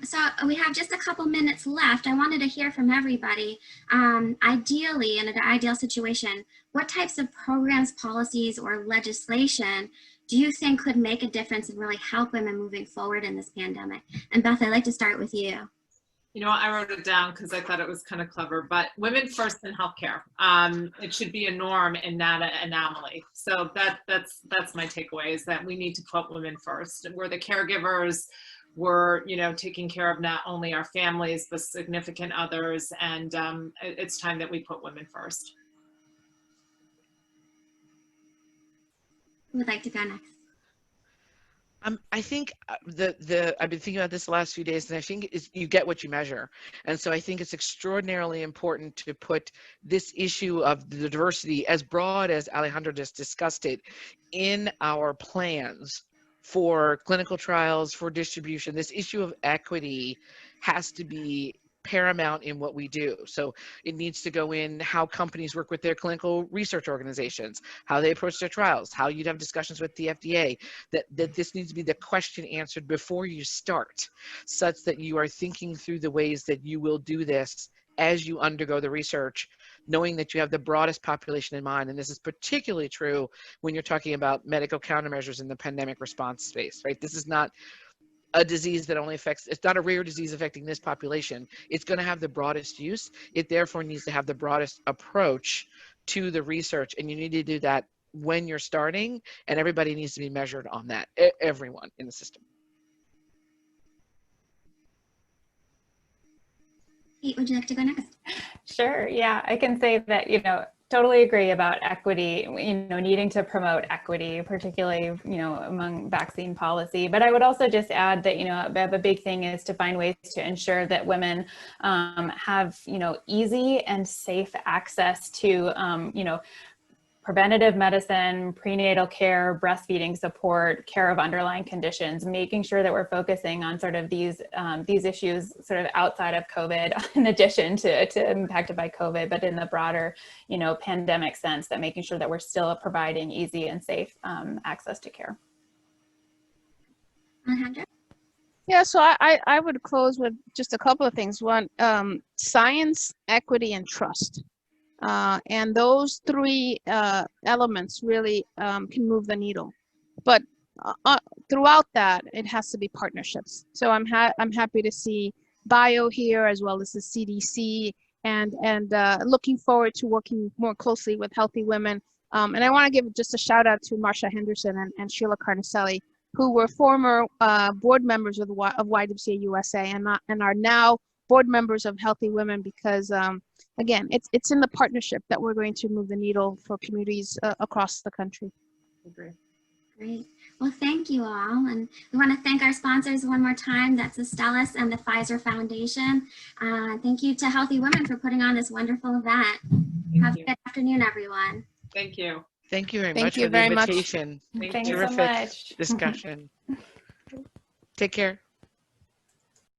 So we have just a couple minutes left. I wanted to hear from everybody. Ideally, in an ideal situation, what types of programs, policies, or legislation do you think could make a difference and really help women moving forward in this pandemic? And Beth, I'd like to start with you. You know, I wrote it down because I thought it was kind of clever, but women first in healthcare. It should be a norm and not an anomaly. So that's my takeaway, is that we need to put women first. We're the caregivers. We're, taking care of not only our families, but significant others. And it's time that we put women first. Who would like to go next? I think I've been thinking about this the last few days, and I think you get what you measure. And so I think it's extraordinarily important to put this issue of the diversity, as broad as Alejandra just discussed it, in our plans for clinical trials, for distribution. This issue of equity has to be paramount in what we do. So it needs to go in how companies work with their clinical research organizations, how they approach their trials, how you'd have discussions with the FDA, that this needs to be the question answered before you start, such that you are thinking through the ways that you will do this as you undergo the research, knowing that you have the broadest population in mind. And this is particularly true when you're talking about medical countermeasures in the pandemic response space, right? This is not a disease that only affects, it's not a rare disease affecting this population. It's going to have the broadest use. It therefore needs to have the broadest approach to the research. And you need to do that when you're starting, and everybody needs to be measured on that, everyone in the system. Kate, would you like to go next? Sure. Yeah, I can say that, totally agree about equity, needing to promote equity, particularly, among vaccine policy. But I would also just add that, a big thing is to find ways to ensure that women have, easy and safe access to, preventative medicine, prenatal care, breastfeeding support, care of underlying conditions, making sure that we're focusing on sort of these issues sort of outside of COVID, in addition to impacted by COVID, but in the broader, pandemic sense, that making sure that we're still providing easy and safe access to care. Alejandra? Yeah, so I would close with just a couple of things. One, science, equity, and trust. And those three elements really can move the needle. But throughout that, it has to be partnerships. So I'm happy to see Bio here, as well as the CDC, and looking forward to working more closely with Healthy Women. And I want to give just a shout out to Marsha Henderson and Sheila Carnicelli, who were former board members of YWCA USA and are now board members of Healthy Women, because again, it's in the partnership that we're going to move the needle for communities across the country. Agree. Great. Well, thank you all. And we want to thank our sponsors one more time. That's Astellas and the Pfizer Foundation. Thank you to Healthy Women for putting on this wonderful event. Have a good afternoon, everyone. Thank you. Thank you very Thank much you for the very much. invitation. Thanks so Terrific much. discussion. Take care.